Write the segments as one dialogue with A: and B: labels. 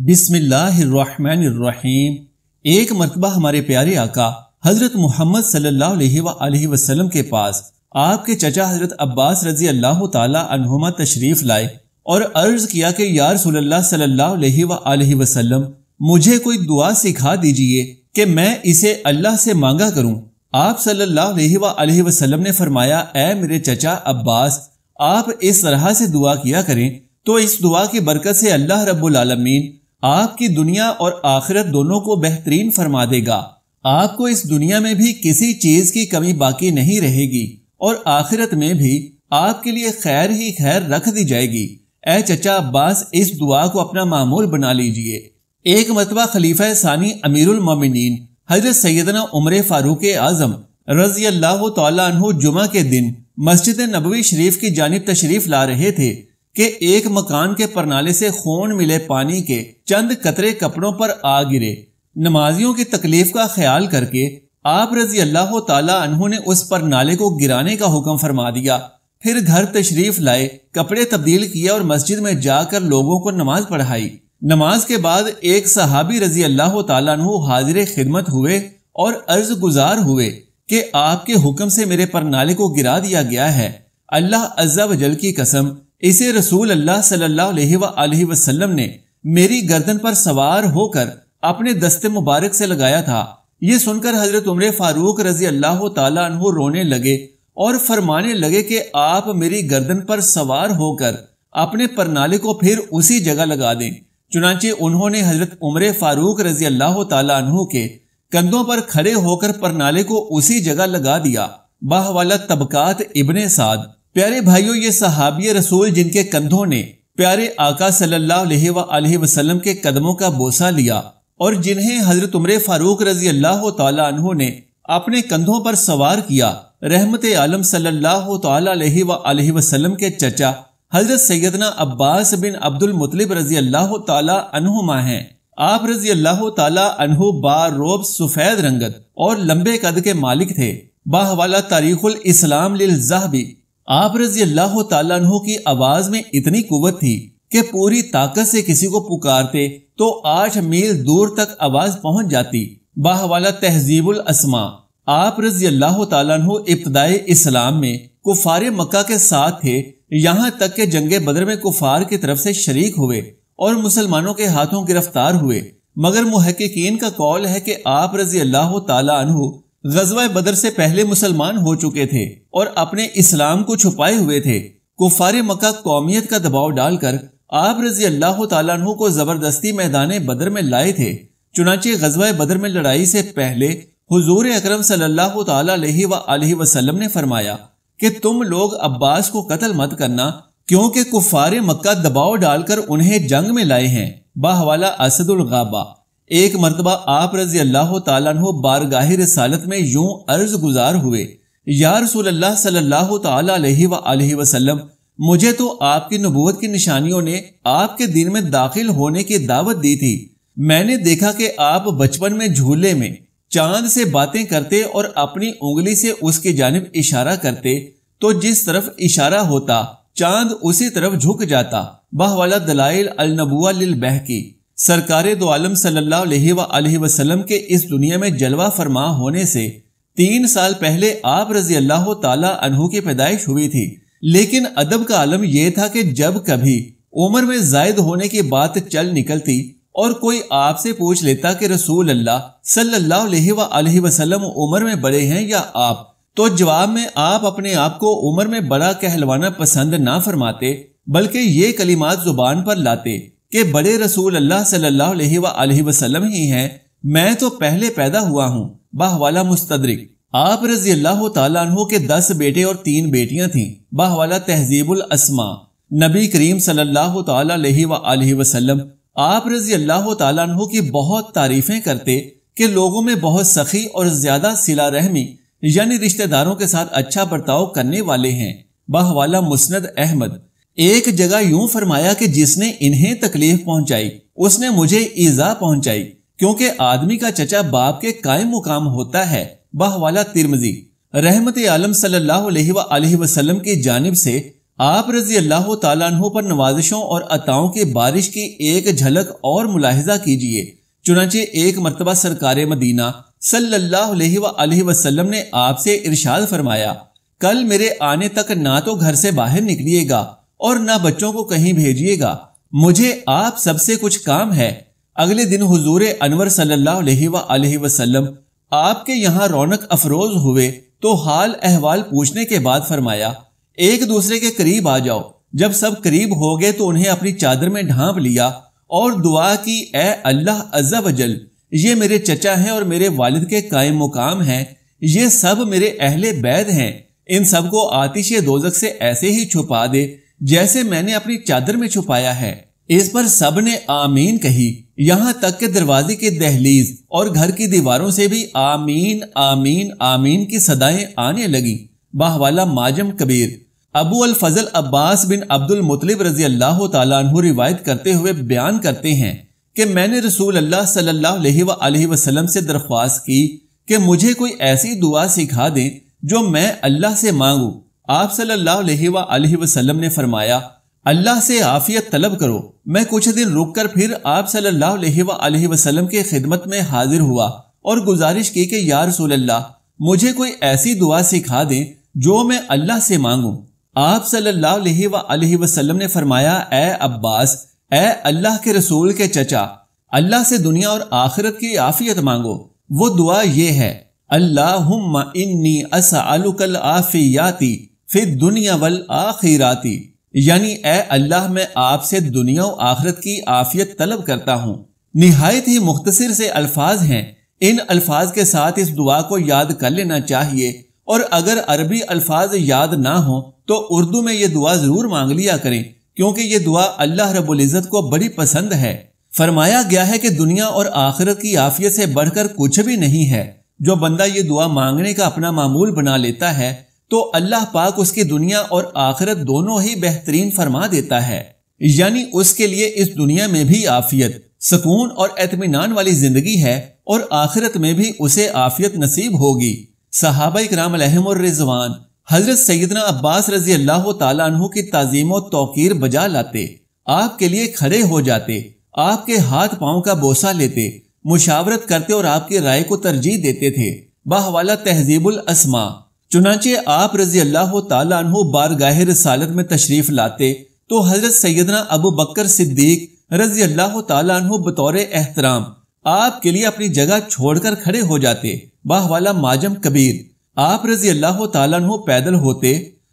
A: بسم اللہ الرحمن الرحیم۔ ایک مرتبہ ہمارے پیارے آقا حضرت محمد صلی اللہ علیہ وآلہ وسلم کے پاس آپ کے چچا حضرت عباس رضی اللہ تعالی عنہما تشریف لائے اور عرض کیا کہ یا رسول اللہ صلی اللہ علیہ وآلہ وسلم، مجھے کوئی دعا سکھا دیجئے کہ میں اسے اللہ سے مانگا کروں۔ آپ صلی اللہ علیہ وآلہ وسلم نے فرمایا، اے میرے چچا عباس، آپ اس طرح سے دعا کیا کریں تو اس دعا کی برکت سے اللہ رب العالمین آپ کی دنیا اور آخرت دونوں کو بہترین فرما دے گا۔ آپ کو اس دنیا میں بھی کسی چیز کی کمی باقی نہیں رہے گی اور آخرت میں بھی آپ کے لیے خیر ہی خیر رکھ دی جائے گی۔ اے چچا عباس، اس دعا کو اپنا معمول بنا لیجئے۔ ایک مرتبہ خلیفہ ثانی امیر المومنین حضرت سیدنا عمر فاروق اعظم رضی اللہ تعالیٰ عنہ جمعہ کے دن مسجد نبوی شریف کی جانب تشریف لا رہے تھے کہ ایک مکان کے پرنالے سے خون ملے پانی کے چند قطرے کپڑوں پر آ گرے۔ نمازیوں کی تکلیف کا خیال کر کے آپ رضی اللہ تعالیٰ عنہ نے اس پرنالے کو گرانے کا حکم فرما دیا۔ پھر گھر تشریف لائے، کپڑے تبدیل کیا اور مسجد میں جا کر لوگوں کو نماز پڑھائی۔ نماز کے بعد ایک صحابی رضی اللہ تعالیٰ عنہ حاضر خدمت ہوئے اور عرض گزار ہوئے کہ آپ کے حکم سے میرے پرنالے کو گرا دیا گیا ہے۔ اللہ عز و جل کی قسم، اسے رسول اللہ صلی اللہ علیہ وآلہ وسلم نے میری گردن پر سوار ہو کر اپنے دست مبارک سے لگایا تھا۔ یہ سن کر حضرت عمر فاروق رضی اللہ تعالیٰ عنہ رونے لگے اور فرمانے لگے کہ آپ میری گردن پر سوار ہو کر اپنے پرنالے کو پھر اسی جگہ لگا دیں۔ چنانچہ انہوں نے حضرت عمر فاروق رضی اللہ تعالیٰ عنہ کے کندھوں پر کھڑے ہو کر پرنالے کو اسی جگہ لگا دیا۔ باحوالہ طبقات ابن سعد۔ پیارے بھائیوں، یہ صحابی رسول جن کے کندھوں نے پیارے آقا صلی اللہ علیہ وآلہ وسلم کے قدموں کا بوسہ لیا اور جنہیں حضرت عمر فاروق رضی اللہ تعالیٰ عنہ نے اپنے کندھوں پر سوار کیا، رحمت عالم صلی اللہ تعالیٰ علیہ وآلہ وسلم کے چچا حضرت سیدنا عباس بن عبد المطلب رضی اللہ تعالیٰ عنہما ہیں۔ آپ رضی اللہ تعالیٰ عنہ باروب سفید رنگت اور لمبے قد کے مالک تھے۔ باحوالہ تاریخ الاسلام للذہبی۔ آپ رضی اللہ تعالیٰ عنہ کی آواز میں اتنی قوت تھی کہ پوری طاقت سے کسی کو پکارتے تو 8 میل دور تک آواز پہنچ جاتی۔ باحوالہ تہذیب الاسماء۔ آپ رضی اللہ تعالیٰ عنہ ابتدائے اسلام میں کفار مکہ کے ساتھ تھے، یہاں تک کہ جنگ بدر میں کفار کی طرف سے شریک ہوئے اور مسلمانوں کے ہاتھوں گرفتار ہوئے، مگر محققین کا قول ہے کہ آپ رضی اللہ تعالیٰ عنہ غزوہ بدر سے پہلے مسلمان ہو چکے تھے اور اپنے اسلام کو چھپائے ہوئے تھے۔ کفار مکہ قومیت کا دباؤ ڈال کر آپ رضی اللہ تعالیٰ عنہ کو زبردستی میدان بدر میں لائے تھے۔ چنانچہ غزوہ بدر میں لڑائی سے پہلے حضور اکرم صلی اللہ تعالیٰ علیہ وآلہ وسلم نے فرمایا کہ تم لوگ عباس کو قتل مت کرنا، کیونکہ کفار مکہ دباؤ ڈال کر انہیں جنگ میں لائے ہیں۔ باحوالہ اسد الغابہ۔ ایک مرتبہ آپ رضی اللہ تعالیٰ عنہ بارگاہ رسالت میں یوں عرض گزار ہوئے، یا رسول اللہ صلی اللہ تعالیٰ علیہ وآلہ وسلم، مجھے تو آپ کی نبوت کی نشانیوں نے آپ کے دین میں داخل ہونے کی دعوت دی تھی۔ میں نے دیکھا کہ آپ بچپن میں جھولے میں چاند سے باتیں کرتے اور اپنی انگلی سے اس کی جانب اشارہ کرتے تو جس طرف اشارہ ہوتا چاند اسی طرف جھک جاتا۔ باحوالہ دلائل النبوہ للبہقی۔ سرکار دو عالم صلی اللہ علیہ وآلہ وسلم کے اس دنیا میں جلوہ فرما ہونے سے 3 سال پہلے آپ رضی اللہ تعالیٰ عنہ کی پیدائش ہوئی تھی، لیکن ادب کا عالم یہ تھا کہ جب کبھی عمر میں زائد ہونے کی بات چل نکلتی اور کوئی آپ سے پوچھ لیتا کہ رسول اللہ صلی اللہ علیہ وآلہ وسلم عمر میں بڑے ہیں یا آپ، تو جواب میں آپ اپنے آپ کو عمر میں بڑا کہلوانا پسند نہ فرماتے، بلکہ یہ کلمات زبان پر لاتے کہ بڑے رسول اللہ صلی اللہ علیہ وآلہ وسلم ہی ہیں، میں تو پہلے پیدا ہوا ہوں۔ باحوالہ مستدرک۔ آپ رضی اللہ تعالیٰ عنہ کے 10 بیٹے اور 3 بیٹیاں تھیں۔ باحوالہ تہذیب الاسماء۔ نبی کریم صلی اللہ تعالیٰ علیہ وآلہ وسلم آپ رضی اللہ تعالیٰ عنہ کی بہت تعریفیں کرتے کہ لوگوں میں بہت سخی اور زیادہ صلہ رحمی یعنی رشتہ داروں کے ساتھ اچھا برتاؤ کرنے والے ہیں۔ باحوالہ مسند احمد۔ ایک جگہ یوں فرمایا کہ جس نے انہیں تکلیف پہنچائی اس نے مجھے ایذا پہنچائی، کیونکہ آدمی کا چچا باپ کے قائم مقام ہوتا ہے۔ باحوالہ ترمذی۔ رحمت عالم صلی اللہ علیہ وآلہ وسلم کی جانب سے آپ رضی اللہ تعالیٰ عنہ پر نوازشوں اور عطاؤں کی بارش کی ایک جھلک اور ملاحظہ کیجئے۔ چنانچہ ایک مرتبہ سرکار مدینہ صلی اللہ علیہ وآلہ وسلم نے آپ سے ارشاد فرمایا، کل میرے آنے تک نہ تو گھر سے باہر نکلیے گا اور نہ بچوں کو کہیں بھیجیے گا، مجھے آپ سب سے کچھ کام ہے۔ اگلے دن حضور انور صلی اللہ علیہ وآلہ وسلم آپ کے یہاں رونق افروز ہوئے تو حال احوال پوچھنے کے بعد فرمایا، ایک دوسرے کے قریب آ جاؤ۔ جب سب قریب ہو گئے تو انہیں اپنی چادر میں ڈھانپ لیا اور دعا کی، اے اللہ عز و جل، یہ میرے چچا ہیں اور میرے والد کے قائم مقام ہیں، یہ سب میرے اہل بیت ہیں، ان سب کو آتش دوزخ سے ایسے ہی چھپا دے جیسے میں نے اپنی چادر میں چھپایا ہے۔ اس پر سب نے آمین کہی، یہاں تک کہ دروازے کی دہلیز اور گھر کی دیواروں سے بھی آمین آمین آمین کی صدائیں آنے لگی۔ باہوالا معجم کبیر ابو الفضل عباس بن عبد المطلب رضی اللہ تعالیٰ عنہ روایت کرتے ہوئے بیان کرتے ہیں کہ میں نے رسول اللہ صلی اللہ علیہ وآلہ وسلم سے درخواست کی کہ مجھے کوئی ایسی دعا سکھا دیں جو میں اللہ سے مانگوں۔ آپ صلی اللہ علیہ وآلہ وسلم نے فرمایا، اللہ سے عافیت طلب کرو۔ میں کچھ دن رک کر پھر آپ صلی اللہ علیہ وآلہ وسلم کی خدمت میں حاضر ہوا اور گزارش کی کہ یا رسول اللہ، مجھے کوئی ایسی دعا سکھا دیں جو میں اللہ سے مانگوں۔ آپ صلی اللہ علیہ وآلہ وسلم نے فرمایا، اے عباس، اے اللہ کے رسول کے چچا، اللہ سے دنیا اور آخرت کی عافیت مانگو۔ وہ دعا یہ ہے، اللہم انی اسألک العافیاتی فی الدنیا والآخراتی، یعنی اے اللہ میں آپ سے دنیا و آخرت کی عافیت طلب کرتا ہوں۔ نہایت ہی مختصر سے الفاظ ہیں، ان الفاظ کے ساتھ اس دعا کو یاد کر لینا چاہیے، اور اگر عربی الفاظ یاد نہ ہوں تو اردو میں یہ دعا ضرور مانگ لیا کریں، کیونکہ یہ دعا اللہ رب العزت کو بڑی پسند ہے۔ فرمایا گیا ہے کہ دنیا اور آخرت کی عافیت سے بڑھ کر کچھ بھی نہیں ہے۔ جو بندہ یہ دعا مانگنے کا اپنا معمول بنا لیتا ہے تو اللہ پاک اس کی دنیا اور آخرت دونوں ہی بہترین فرما دیتا ہے، یعنی اس کے لیے اس دنیا میں بھی عافیت، سکون اور اطمینان والی زندگی ہے، اور آخرت میں بھی اسے عافیت نصیب ہوگی۔ صحابہ کرام علیہم الرضوان حضرت سیدنا عباس رضی اللہ تعالیٰ عنہ کی تعظیم و توقیر بجا لاتے، آپ کے لیے کھڑے ہو جاتے، آپ کے ہاتھ پاؤں کا بوسہ لیتے، مشاورت کرتے اور آپ کی رائے کو ترجیح دیتے تھے۔ باہوالا تہذیب الاسماء چنانچہ آپ رضی اللہ تعالیٰ عنہ بارگاہ رسالت میں تشریف لاتے تو حضرت سیدنا ابو بکر صدیق رضی اللہ تعالیٰ عنہ بطور احترام آپ کے لیے اپنی جگہ چھوڑ کر کھڑے ہو جاتے۔ باہوالا معجم کبیر آپ رضی اللہ تعالیٰ عنہ پیدل ہوتے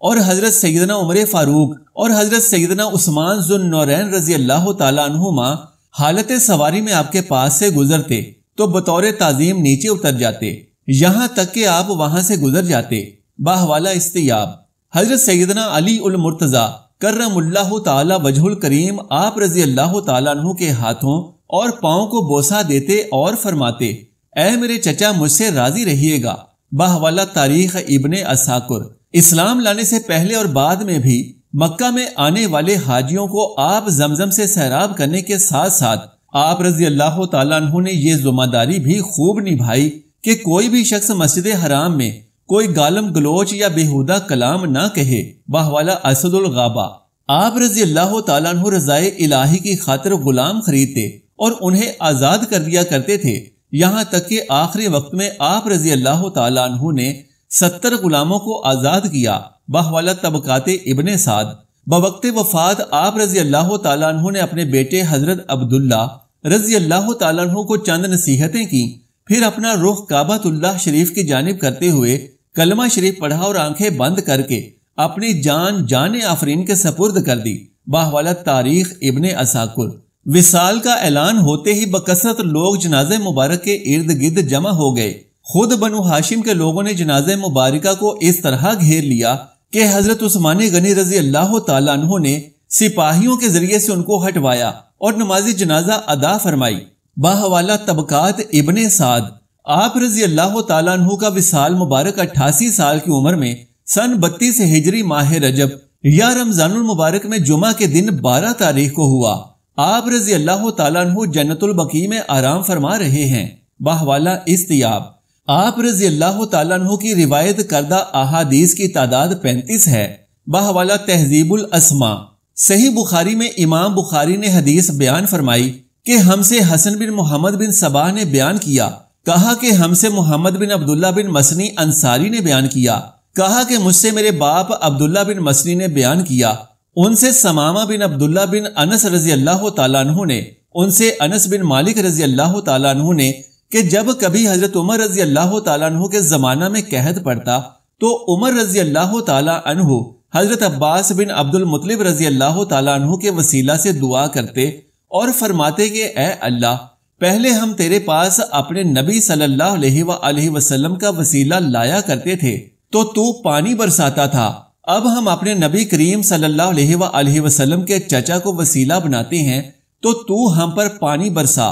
A: اور حضرت سیدنا عمر فاروق اور حضرت سیدنا عثمان ذو النورین رضی اللہ تعالیٰ عنہما حالت سواری میں آپ کے پاس سے گزرتے تو بطور تعظیم نیچے اتر جاتے، یہاں تک کہ آپ وہاں سے گزر جاتے۔ باہوالا استیاب حضرت سیدنا علی المرتضی کرم اللہ تعالی وجہ الکریم آپ رضی اللہ تعالیٰ عنہ کے ہاتھوں اور پاؤں کو بوسہ دیتے اور فرماتے، اے میرے چچا مجھ سے راضی رہیے گا۔ باہوالا تاریخ ابن اساکر اسلام لانے سے پہلے اور بعد میں بھی مکہ میں آنے والے حاجیوں کو آپ زمزم سے سیراب کرنے کے ساتھ ساتھ آپ رضی اللہ تعالیٰ عنہ نے یہ ذمہ داری بھی خوب نبھائی کہ کوئی بھی شخص مسجد حرام میں کوئی گالم گلوچ یا بیہودہ کلام نہ کہے۔ باہوالا اسد الغابہ آپ رضی اللہ تعالیٰ عنہ رضائے الہی کی خاطر غلام خریدتے اور انہیں آزاد کر دیا کرتے تھے، یہاں تک کہ آخری وقت میں آپ رضی اللہ تعالیٰ عنہ نے 70 غلاموں کو آزاد کیا۔ باہوالا طبقات ابن سعد بوقت وفات آپ رضی اللہ تعالیٰ عنہ نے اپنے بیٹے حضرت عبداللہ رضی اللہ تعالیٰ عنہ کو چند نصیحتیں کی، پھر اپنا رخ کعبۃ اللہ شریف کی جانب کرتے ہوئے کلمہ شریف پڑھا اور آنکھیں بند کر کے اپنی جان آفرین کے سپرد کر دی۔ باہوالا تاریخ ابن اساکر وصال کا اعلان ہوتے ہی بکثرت لوگ جنازہ مبارک کے ارد گرد جمع ہو گئے۔ خود بنو ہاشم کے لوگوں نے جنازہ مبارکہ کو اس طرح گھیر لیا کہ حضرت عثمان غنی رضی اللہ تعالیٰ عنہ نے سپاہیوں کے ذریعے سے ان کو ہٹوایا اور نماز جنازہ ادا فرمائی۔ باہوالا طبقات ابن سعد آپ رضی اللہ تعالیٰ عنہ کا وصال مبارک 88 سال کی عمر میں سن 32 ہجری ماہ رجب یا رمضان المبارک میں جمعہ کے دن 12 تاریخ کو ہوا۔ آپ رضی اللہ تعالیٰ عنہ جنت البقیع میں آرام فرما رہے ہیں۔ باہوالا استیاب آپ رضی اللہ تعالیٰ عنہ کی روایت کردہ احادیث کی تعداد 35 ہے، بحوالہ تہذیب الاسماء۔ صحیح بخاری میں امام بخاری نے حدیث بیان فرمائی کہ ہم سے حسن بن محمد بن صباح نے بیان کیا، کہا کہ ہم سے محمد بن عبداللہ بن مسنی انصاری نے بیان کیا، کہا کہ مجھ سے میرے باپ عبداللہ بن مسنی نے بیان کیا، ان سے سمامہ بن عبداللہ بن انس رضی اللہ تعالیٰ عنہ نے، ان سے انس بن مالک رضی اللہ تعالیٰ عنہ نے کہ جب کبھی حضرت عمر رضی اللہ تعالیٰ عنہ کے زمانہ میں قحط پڑتا تو عمر رضی اللہ تعالیٰ عنہ حضرت عباس بن عبد المطلب رضی اللہ تعالیٰ عنہ کے وسیلہ سے دعا کرتے اور فرماتے کہ اے اللہ، پہلے ہم تیرے پاس اپنے نبی صلی اللہ علیہ وآلہ وسلم کا وسیلہ لایا کرتے تھے تو پانی برساتا تھا، اب ہم اپنے نبی کریم صلی اللہ علیہ وآلہ وسلم کے چچا کو وسیلہ بناتے ہیں تو ہم پر پانی برسا۔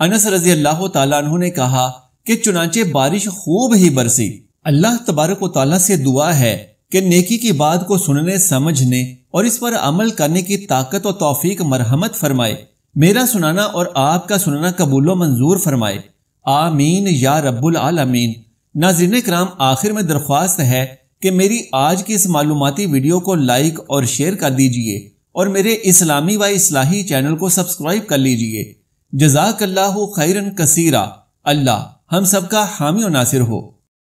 A: انس رضی اللہ تعالیٰ عنہ نے کہا کہ چنانچہ بارش خوب ہی برسی۔ اللہ تبارک و تعالیٰ سے دعا ہے کہ نیکی کی بات کو سننے، سمجھنے اور اس پر عمل کرنے کی طاقت و توفیق مرحمت فرمائے، میرا سنانا اور آپ کا سننا قبول و منظور فرمائے، آمین یا رب العالمین۔ ناظرین کرام، آخر میں درخواست ہے کہ میری آج کی اس معلوماتی ویڈیو کو لائک اور شیئر کر دیجئے اور میرے اسلامی و اصلاحی چینل کو سبسکرائب کر لیجئے۔ جزاک اللہ خیرن کثیرا۔ اللہ ہم سب کا حامی و ناصر ہو۔